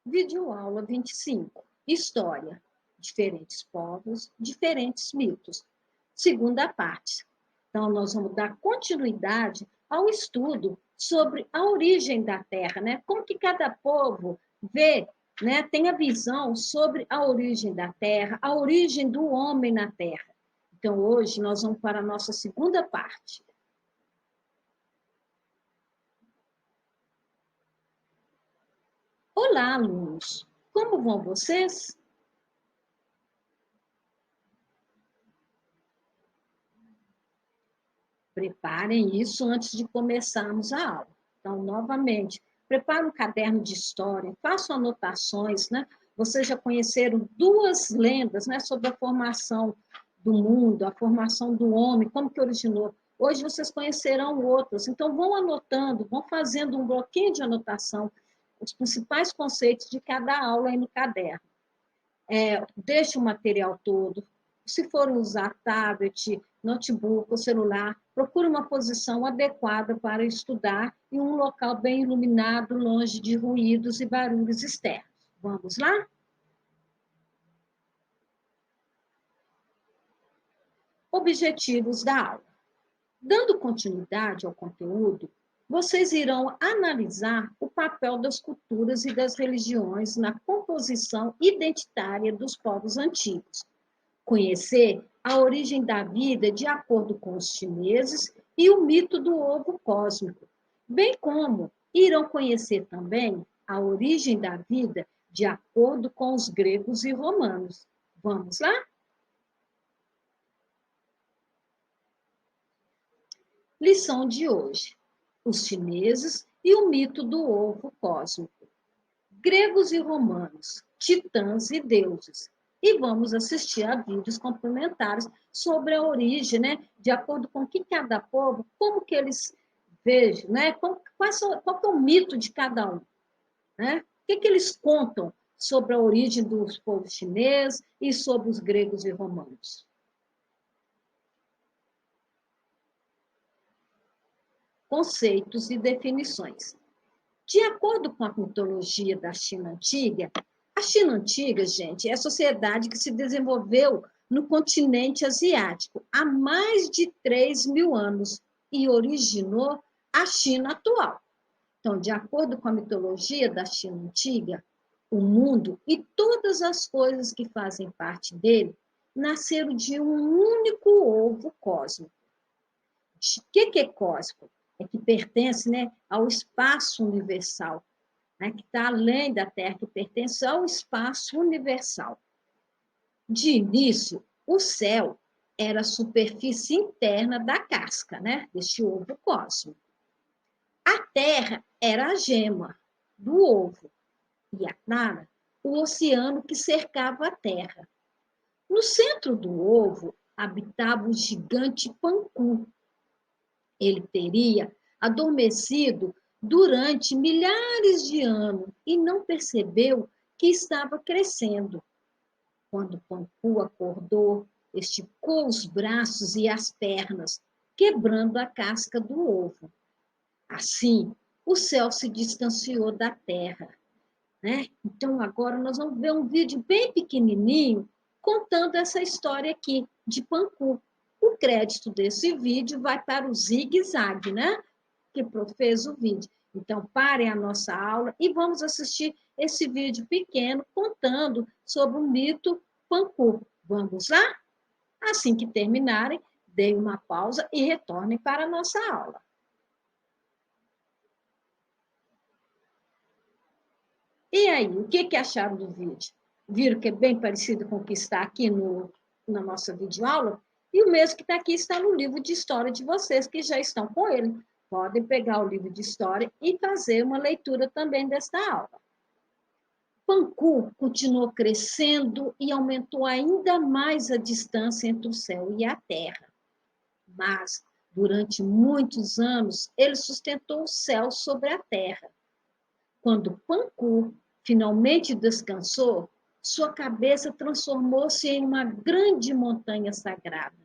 Videoaula 25. História. Diferentes povos, diferentes mitos. Segunda parte. Então, nós vamos dar continuidade ao estudo sobre a origem da Terra, né? Como que cada povo vê, né? Tem a visão sobre a origem da Terra, a origem do homem na Terra. Então, hoje, nós vamos para a nossa segunda parte. Olá, alunos! Como vão vocês? Preparem isso antes de começarmos a aula. Então, novamente, prepare um caderno de história, façam anotações, né? Vocês já conheceram duas lendas, né, sobre a formação do mundo, a formação do homem, como que originou. Hoje vocês conhecerão outras. Então, vão anotando, vão fazendo um bloquinho de anotação, os principais conceitos de cada aula aí no caderno. Deixe o material todo. Se for usar tablet, notebook ou celular, procure uma posição adequada para estudar em um local bem iluminado, longe de ruídos e barulhos externos. Vamos lá? Objetivos da aula. Dando continuidade ao conteúdo, vocês irão analisar o papel das culturas e das religiões na composição identitária dos povos antigos, conhecer a origem da vida de acordo com os chineses e o mito do ovo cósmico, bem como irão conhecer também a origem da vida de acordo com os gregos e romanos. Vamos lá? Lição de hoje: os chineses e o mito do ovo cósmico. Gregos e romanos, titãs e deuses. E vamos assistir a vídeos complementares sobre a origem, né? De acordo com que cada povo, como que eles vejam, né? Qual que é o mito de cada um, né? O que eles contam sobre a origem dos povos chineses e sobre os gregos e romanos. Conceitos e definições. De acordo com a mitologia da China Antiga, a China Antiga, gente, é a sociedade que se desenvolveu no continente asiático há mais de 3.000 anos e originou a China atual. Então, de acordo com a mitologia da China Antiga, o mundo e todas as coisas que fazem parte dele nasceram de um único ovo cósmico. O que é cósmico? É que pertence, né, ao espaço universal, né, que está além da Terra, que pertence ao espaço universal. De início, o céu era a superfície interna da casca, né, deste ovo cósmico. A Terra era a gema do ovo e a clara, o oceano que cercava a Terra. No centro do ovo habitava o gigante Panku. Ele teria adormecido durante milhares de anos e não percebeu que estava crescendo. Quando Panku acordou, esticou os braços e as pernas, quebrando a casca do ovo. Assim, o céu se distanciou da terra, né? Então, agora nós vamos ver um vídeo bem pequenininho contando essa história aqui de Panku. O crédito desse vídeo vai para o Zig Zag, né? Que fez o vídeo. Então, parem a nossa aula e vamos assistir esse vídeo pequeno contando sobre o mito Panku. Vamos lá? Assim que terminarem, deem uma pausa e retornem para a nossa aula. E aí, o que acharam do vídeo? Viram que é bem parecido com o que está aqui na nossa videoaula? E o mesmo que está aqui está no livro de história de vocês, que já estão com ele. Podem pegar o livro de história e fazer uma leitura também desta aula. Panku continuou crescendo e aumentou ainda mais a distância entre o céu e a terra. Mas, durante muitos anos, ele sustentou o céu sobre a terra. Quando Panku finalmente descansou, sua cabeça transformou-se em uma grande montanha sagrada.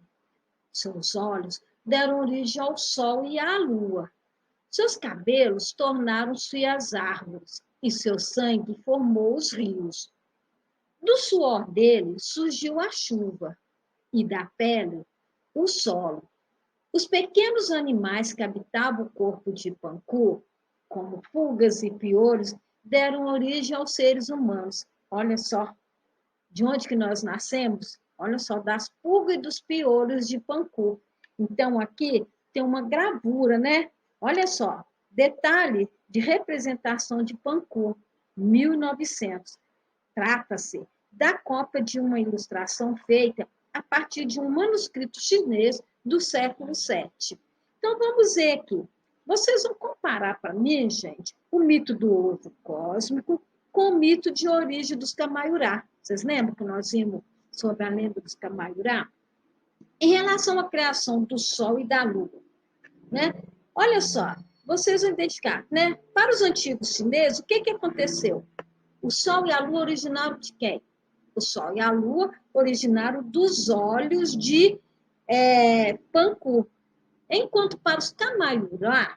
Seus olhos deram origem ao sol e à lua. Seus cabelos tornaram-se as árvores, e seu sangue formou os rios. Do suor dele surgiu a chuva, e da pele o solo. Os pequenos animais que habitavam o corpo de Panku, como pulgas e piolhos, deram origem aos seres humanos. Olha só, de onde que nós nascemos? Olha só, das pulgas e dos piolhos de Panku. Então, aqui tem uma gravura, né? Olha só, detalhe de representação de Panku, 1900. Trata-se da cópia de uma ilustração feita a partir de um manuscrito chinês do século VII. Então, vamos ver aqui. Vocês vão comparar para mim, gente, o mito do ovo cósmico com o mito de origem dos Camaiurá. Vocês lembram que nós vimos sobre a lenda dos Camaiurá? Em relação à criação do Sol e da Lua, né? Olha só, vocês vão identificar, né? Para os antigos chineses, o que aconteceu? O Sol e a Lua originaram de quem? O Sol e a Lua originaram dos olhos de Panku. Enquanto para os Camaiurá,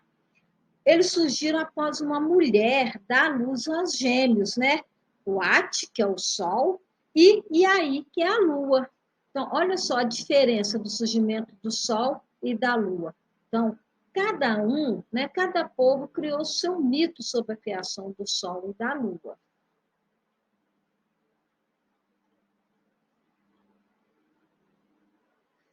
eles surgiram após uma mulher dar à luz aos gêmeos, né? O At, que é o Sol, e Iai, que é a Lua. Então, olha só a diferença do surgimento do Sol e da Lua. Então, cada um, né, cada povo criou o seu mito sobre a criação do Sol e da Lua.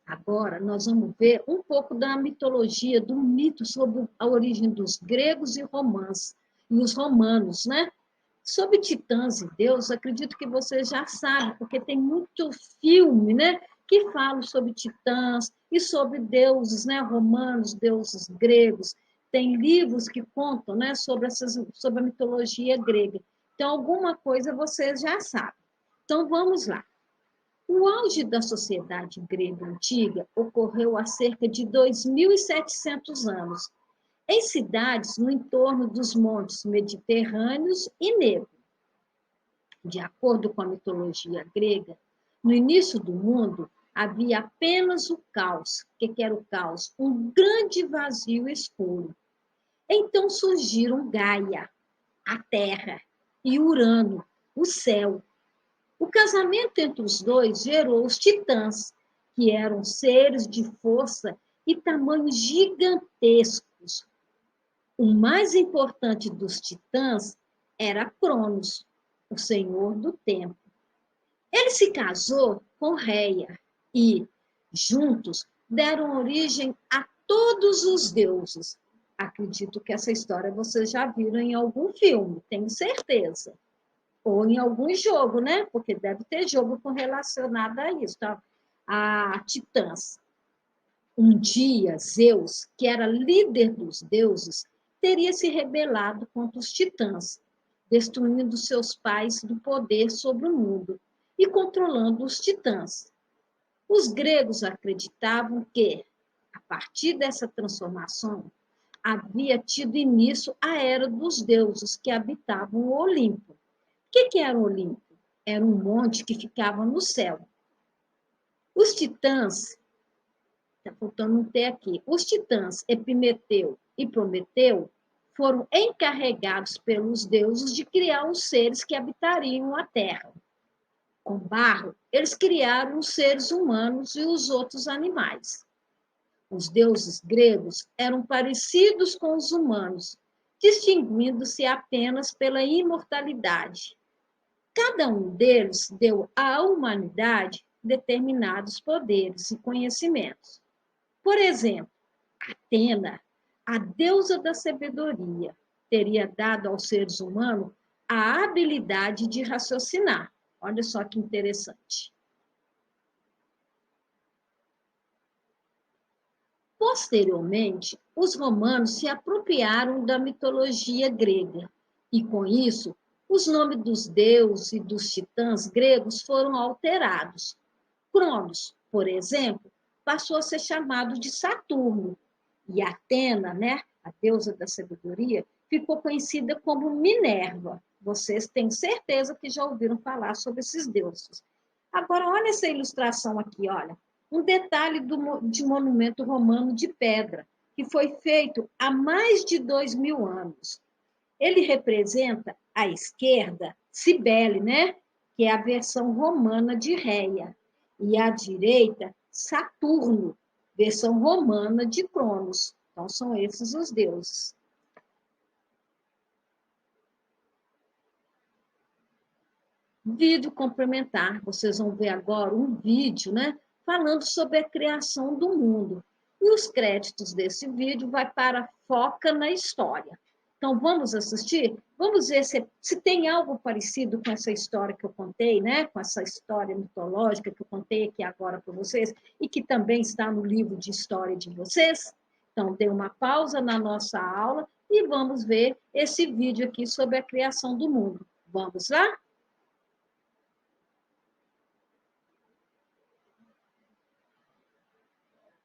Agora, nós vamos ver um pouco da mitologia, do mito sobre a origem dos gregos e os romanos, né? Sobre titãs e deuses, acredito que você já sabe, porque tem muito filme, né, que fala sobre titãs e sobre deuses, né, romanos, deuses gregos. Tem livros que contam, né, sobre a mitologia grega. Então, alguma coisa você já sabe. Então, vamos lá. O auge da sociedade grega antiga ocorreu há cerca de 2.700 anos, em cidades no entorno dos montes Mediterrâneos e Negro. De acordo com a mitologia grega, no início do mundo havia apenas o caos. O que era o caos? Um grande vazio escuro. Então surgiram Gaia, a terra, e Urano, o céu. O casamento entre os dois gerou os titãs, que eram seres de força e tamanho gigantescos. O mais importante dos titãs era Cronos, o senhor do tempo. Ele se casou com Reia e, juntos, deram origem a todos os deuses. Acredito que essa história vocês já viram em algum filme, tenho certeza. Ou em algum jogo, né? Porque deve ter jogo relacionado a isso, tá? A Titãs. Um dia, Zeus, que era líder dos deuses, teria se rebelado contra os titãs, destruindo seus pais do poder sobre o mundo e controlando os titãs. Os gregos acreditavam que, a partir dessa transformação, havia tido início a era dos deuses que habitavam o Olimpo. O que era o Olimpo? Era um monte que ficava no céu. Os titãs, está faltando um T aqui, os titãs Epimeteu e Prometeu foram encarregados pelos deuses de criar os seres que habitariam a terra. Com barro, eles criaram os seres humanos e os outros animais. Os deuses gregos eram parecidos com os humanos, distinguindo-se apenas pela imortalidade. Cada um deles deu à humanidade determinados poderes e conhecimentos. Por exemplo, Atena, a deusa da sabedoria, teria dado aos seres humanos a habilidade de raciocinar. Olha só que interessante. Posteriormente, os romanos se apropriaram da mitologia grega e, com isso, os nomes dos deuses e dos titãs gregos foram alterados. Cronos, por exemplo, passou a ser chamado de Saturno, e Atena, né, a deusa da sabedoria, ficou conhecida como Minerva. Vocês têm certeza que já ouviram falar sobre esses deuses. Agora, olha essa ilustração aqui, olha. Um detalhe de monumento romano de pedra. que foi feito há mais de 2.000 anos. Ele representa à esquerda Cibele, né? Que é a versão romana de Réia, e à direita Saturno, versão romana de Cronos. Então são esses os deuses. Vídeo complementar. Vocês vão ver agora um vídeo, né, falando sobre a criação do mundo. E os créditos desse vídeo vai para Foca na História. Então, vamos assistir? Vamos ver se tem algo parecido com essa história que eu contei, né? Com essa história mitológica que eu contei aqui agora para vocês e que também está no livro de história de vocês. Então, dê uma pausa na nossa aula e vamos ver esse vídeo aqui sobre a criação do mundo. Vamos lá?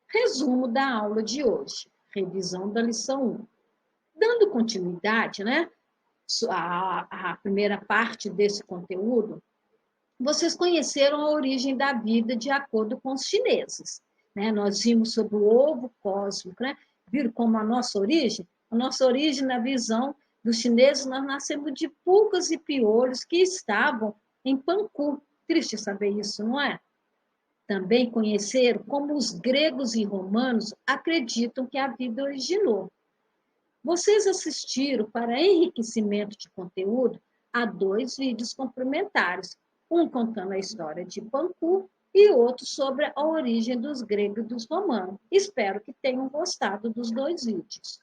Resumo da aula de hoje, revisão da lição 1. Dando continuidade, né, a primeira parte desse conteúdo, vocês conheceram a origem da vida de acordo com os chineses. Né? Nós vimos sobre o ovo cósmico, né? Viram como a nossa origem? A nossa origem, na visão dos chineses, nós nascemos de pulgas e piolhos que estavam em Panku. Triste saber isso, não é? Também conheceram como os gregos e romanos acreditam que a vida originou. Vocês assistiram, para enriquecimento de conteúdo, a 2 vídeos complementares, um contando a história de Panku e outro sobre a origem dos gregos e dos romanos. Espero que tenham gostado dos 2 vídeos.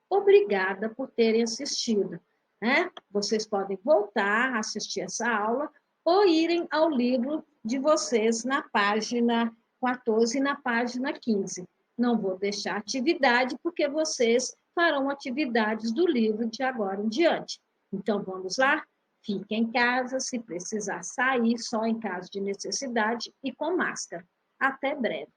Obrigada por terem assistido. Né? Vocês podem voltar a assistir essa aula ou irem ao livro de vocês na página 14 e na página 15. Não vou deixar atividade, porque vocês farão atividades do livro de agora em diante. Então, vamos lá? Fique em casa, se precisar sair, só em caso de necessidade e com máscara. Até breve.